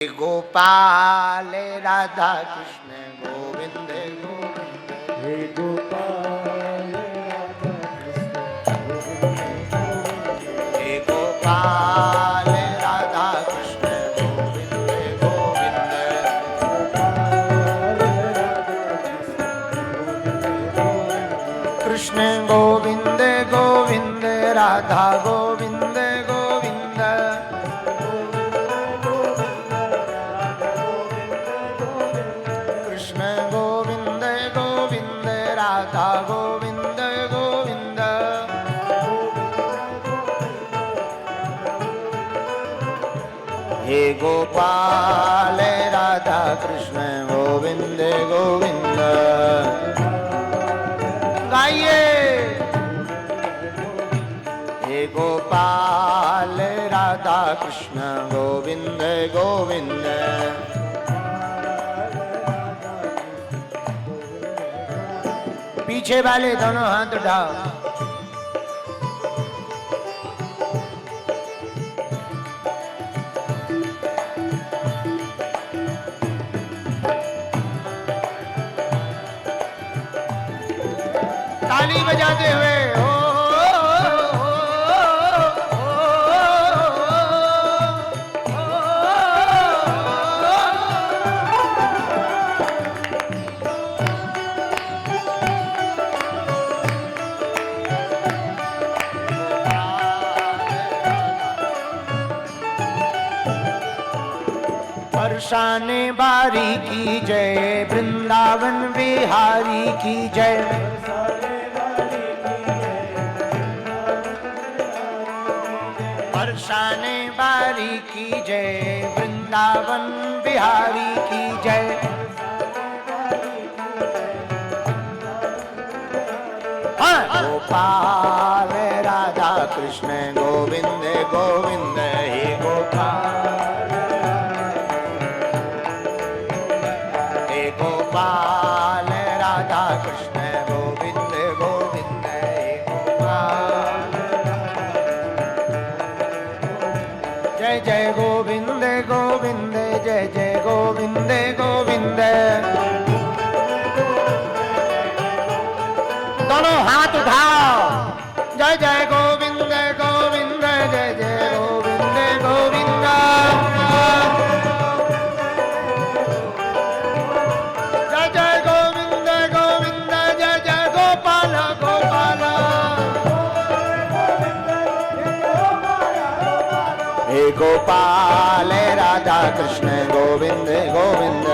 गोपाल राधा कृष्ण गोविंद गोविंद हे गोपाल राधा कृष्ण गोविंद गोविंद कृष्ण गोविंद गोविंद राधा गोविंद गोविंद कृष्ण गोविंद गोविंद राधा गोविंद गोविंद हे गोपाल राधा कृष्ण गोविंद गोविंद गाइए। हे गोपाल राधा कृष्ण गोविंद गोविंद पीछे वाले दोनों हाथ उठाओ। ताली बजाते हुए बरसाने बारी की जय, वृंदावन बिहारी की जय। बरसाने बारी की जय, वृंदावन बिहारी की जय। गोपाल राधा कृष्ण गोविंद गोविंद हे गोपाल हे गोपाल राधा कृष्ण गोविंद गोविंद हे गोपाल जय जय गोविंद गोविंद जय जय गोविंद गोविंद। दोनों हाथ उठाओ। जय जय गोविंद गोविंद जय जय गोविंद गोविंद। जय जय गोविंद गोविंद जय जय गोपाल गोपाल। हे गोपाल राधा कृष्ण गोविंद गोविंद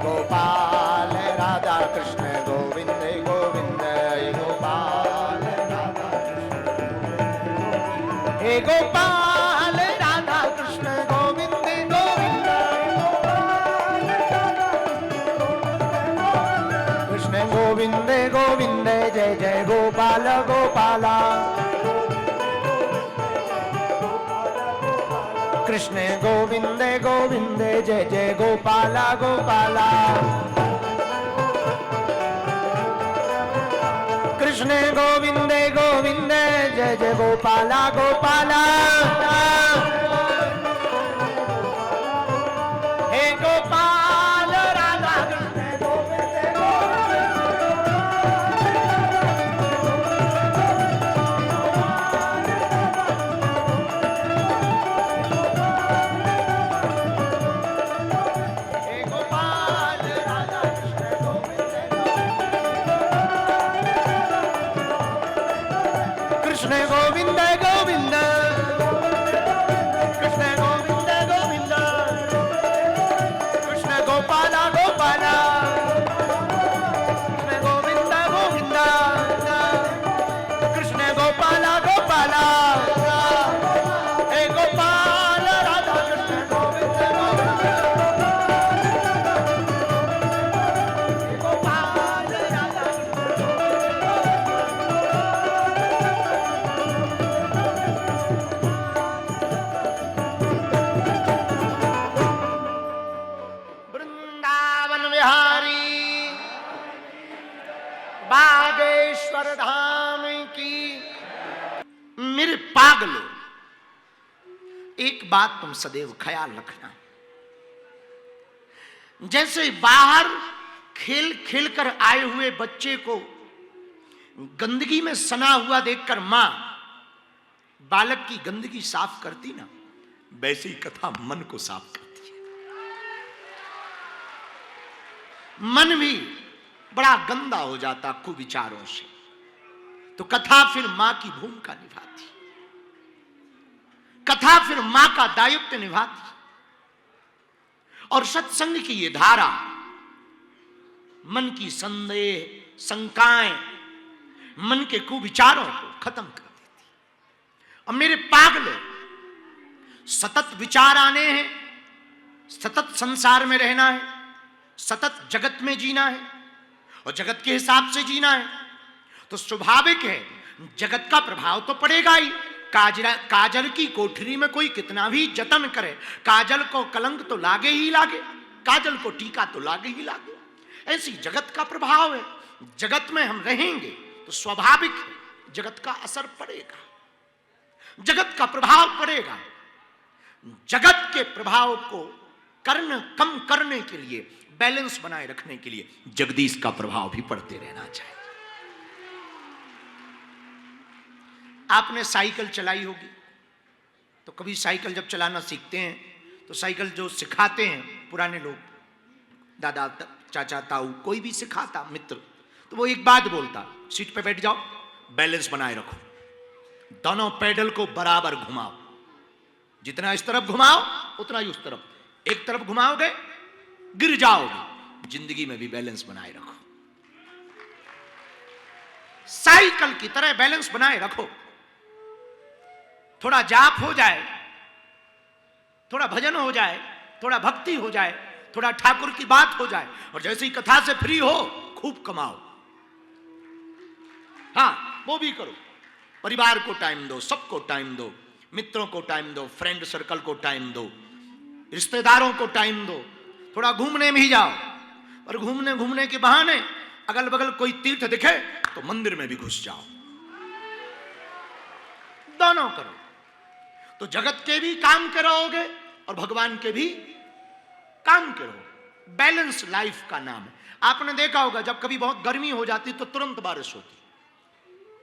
गोपाल राधा कृष्ण गोविंद गोविंद हे गोपाल राधा हे गोपाल राधा कृष्ण गोविंद गोविंद कृष्ण गोविंद गोविंद जय जय गोपाल गोपाला। कृष्ण गोविंद गोविंद जय जय गोपाला गोपाला। कृष्ण गोविंद गोविंद जय जय गोपाला गोपाला। हे गोपाल राधा कृष्ण गोविंद कृष्ण गोविंद गोविंद एक बात तुम सदैव ख्याल रखना, जैसे बाहर खेल खेल कर आए हुए बच्चे को गंदगी में सना हुआ देखकर मां बालक की गंदगी साफ करती ना, वैसे ही कथा मन को साफ करती है। मन भी बड़ा गंदा हो जाता कुविचारों से, तो कथा फिर मां की भूमिका निभाती, कथा फिर मां का दायित्व निभाती। और सत्संग की ये धारा मन की संदेह शंकाएं, मन के कुविचारों को खत्म कर देती। अब मेरे पागलों, सतत विचार आने हैं, सतत संसार में रहना है, सतत जगत में जीना है और जगत के हिसाब से जीना है, तो स्वाभाविक है जगत का प्रभाव तो पड़ेगा ही। काजल की कोठरी में कोई कितना भी जतन करे, काजल को कलंक तो लागे ही लागे, काजल को टीका तो लागे ही लागे। ऐसी जगत का प्रभाव है, जगत में हम रहेंगे तो स्वाभाविक है जगत का असर पड़ेगा, जगत का प्रभाव पड़ेगा। जगत के प्रभाव को कम करने के लिए, बैलेंस बनाए रखने के लिए जगदीश का प्रभाव भी पड़ते रहना चाहिए। आपने साइकिल चलाई होगी, तो कभी साइकिल जब चलाना सीखते हैं तो साइकिल जो सिखाते हैं पुराने लोग, दादा चाचा ताऊ कोई भी सिखाता मित्र, तो वो एक बात बोलता, सीट पे बैठ जाओ, बैलेंस बनाए रखो, दोनों पैडल को बराबर घुमाओ, जितना इस तरफ घुमाओ उतना ही उस तरफ, एक तरफ घुमाओगे गिर जाओगे। जिंदगी में भी बैलेंस बनाए रखो, साइकिल की तरह बैलेंस बनाए रखो। थोड़ा जाप हो जाए, थोड़ा भजन हो जाए, थोड़ा भक्ति हो जाए, थोड़ा ठाकुर की बात हो जाए, और जैसे ही कथा से फ्री हो खूब कमाओ। हाँ, वो भी करो, परिवार को टाइम दो, सबको टाइम दो, मित्रों को टाइम दो, फ्रेंड सर्कल को टाइम दो, रिश्तेदारों को टाइम दो, थोड़ा घूमने भी जाओ, और घूमने के बहाने अगल बगल कोई तीर्थ दिखे तो मंदिर में भी घुस जाओ। दोनों करो तो जगत के भी काम करोगे और भगवान के भी काम करो। बैलेंस लाइफ का नाम है। आपने देखा होगा जब कभी बहुत गर्मी हो जाती तो तुरंत बारिश होती,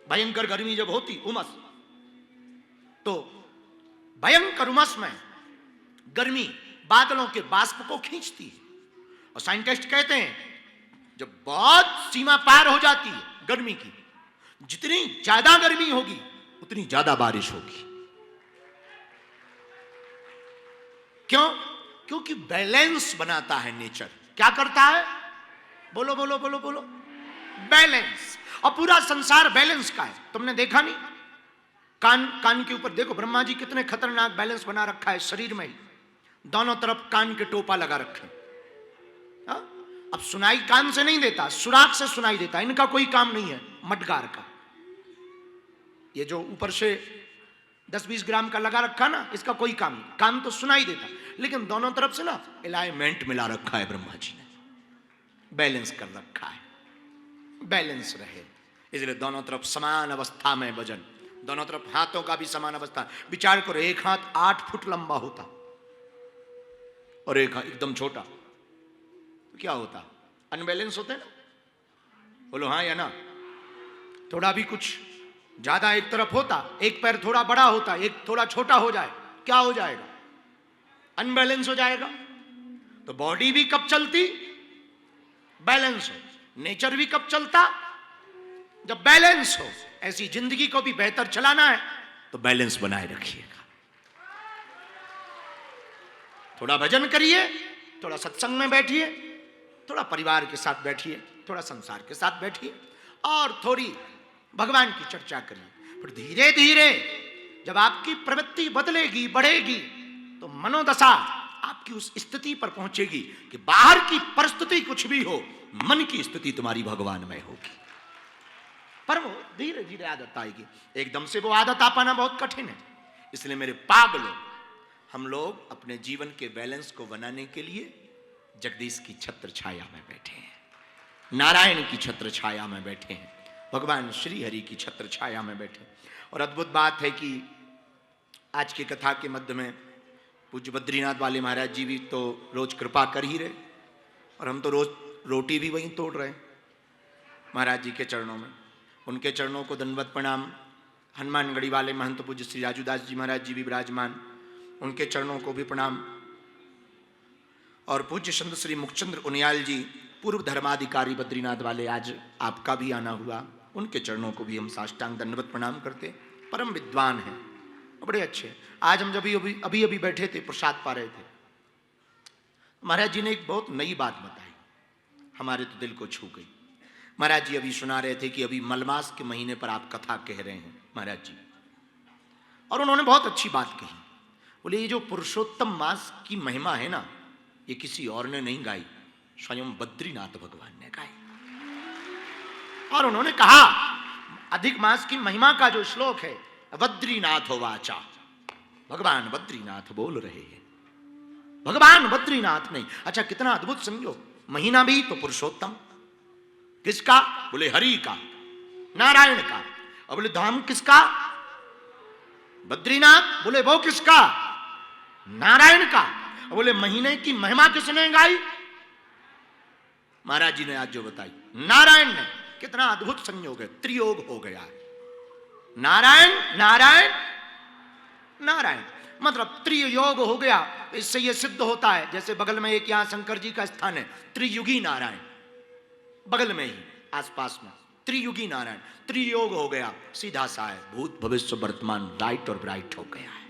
भयंकर गर्मी जब होती उमस, तो भयंकर उमस में गर्मी बादलों के बाष्प को खींचती है, और साइंटिस्ट कहते हैं जब बहुत सीमा पार हो जाती है गर्मी की, जितनी ज्यादा गर्मी होगी उतनी ज्यादा बारिश होगी। क्यों? क्योंकि बैलेंस बनाता है नेचर। क्या करता है? बोलो बोलो बोलो बोलो, बैलेंस। और पूरा संसार बैलेंस का है। तुमने देखा नहीं, कान के ऊपर देखो, ब्रह्मा जी कितने खतरनाक बैलेंस बना रखा है शरीर में ही, दोनों तरफ कान के टोपा लगा रखे। अब सुनाई कान से नहीं देता, सुराख से सुनाई देता, इनका कोई काम नहीं है मटगार का। ये जो ऊपर से 10-20 ग्राम का लगा रखा ना, इसका कोई काम नहीं, कान तो सुनाई देता, लेकिन दोनों तरफ से ना अलाइनमेंट मिला रखा है ब्रह्मा जी ने, बैलेंस कर रखा है, बैलेंस रहे। इसलिए दोनों तरफ समान अवस्था में वजन, दोनों तरफ हाथों का भी समान अवस्था। विचार करो, एक हाथ 8 फुट लंबा होता और एक हाथ एकदम छोटा, तो क्या होता? अनबैलेंस होते ना? बोलो हाँ या ना? थोड़ा भी कुछ ज्यादा एक तरफ होता, एक पैर थोड़ा बड़ा होता, एक थोड़ा छोटा हो जाए, क्या हो जाएगा? अनबैलेंस हो जाएगा। तो बॉडी भी कब चलती? बैलेंस हो। नेचर भी कब चलता? जब बैलेंस हो। ऐसी जिंदगी को भी बेहतर चलाना है तो बैलेंस बनाए रखिएगा। थोड़ा भजन करिए, थोड़ा सत्संग में बैठिए, थोड़ा परिवार के साथ बैठिए, थोड़ा संसार के साथ बैठिए, और थोड़ी भगवान की चर्चा करिए। फिर धीरे धीरे जब आपकी प्रवृत्ति बदलेगी, बढ़ेगी, तो मनोदशा आपकी उस स्थिति पर पहुंचेगी कि बाहर की परिस्थिति कुछ भी हो, मन की स्थिति तुम्हारी भगवान में होगी। पर वो धीरे धीरे आदत आएगी, एकदम से वो आदत आ पाना बहुत कठिन है। इसलिए मेरे पागलों, हम लोग अपने जीवन के बैलेंस को बनाने के लिए जगदीश की छत्र छाया में बैठे हैं, नारायण की छत्र छाया में बैठे हैं, भगवान श्री हरि की छत्र छाया में बैठे। और अद्भुत बात है कि आज की कथा के मध्य में पूज्य बद्रीनाथ वाले महाराज जी भी तो रोज कृपा कर ही रहे, और हम तो रोज रोटी भी वहीं तोड़ रहे हैं महाराज जी के चरणों में। उनके चरणों को दंडवत प्रणाम। हनुमानगढ़ी वाले महंत पूज्य श्री राजूदास जी महाराज जी भी विराजमान, उनके चरणों को भी प्रणाम। और पूज्य संत श्री मुखचंद्र उनियाल जी पूर्व धर्माधिकारी बद्रीनाथ वाले, आज आपका भी आना हुआ, उनके चरणों को भी हम साष्टांग दंडवत प्रणाम करते। परम विद्वान हैं, बड़े अच्छे। आज हम जब अभी बैठे थे, प्रसाद पा रहे थे, महाराज जी ने एक बहुत नई बात बताई, हमारे तो दिल को छू गई। महाराज जी अभी सुना रहे थे कि अभी मलमास के महीने पर आप कथा कह रहे हैं महाराज जी, और उन्होंने बहुत अच्छी बात कही। बोले ये जो पुरुषोत्तम मास की महिमा है ना, ये किसी और ने नहीं गाई, स्वयं बद्रीनाथ भगवान ने गाई। और उन्होंने कहा अधिक मास की महिमा का जो श्लोक है, बद्रीनाथ वाचा, भगवान बद्रीनाथ बोल रहे हैं, भगवान बद्रीनाथ नहीं। अच्छा कितना अद्भुत समझो, महीना भी तो पुरुषोत्तम, किसका? बोले हरि का, नारायण का। और बोले धाम किसका? बद्रीनाथ। बोले वो किसका? नारायण का। और बोले महीने की महिमा किसने गाई? महाराज जी ने आज जो बताई, नारायण ने। कितना अद्भुत संयोग है, त्रियोग हो गया है, नारायण नारायण नारायण, मतलब त्रियोग हो गया। इससे यह सिद्ध होता है, जैसे बगल में एक यहां शंकर जी का स्थान है, त्रियुगी नारायण, बगल में ही आसपास में त्रियुगी नारायण, त्रियोग हो गया, सीधा सा है, भूत भविष्य वर्तमान, राइट और ब्राइट हो गया है,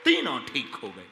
तीनों ठीक हो गए।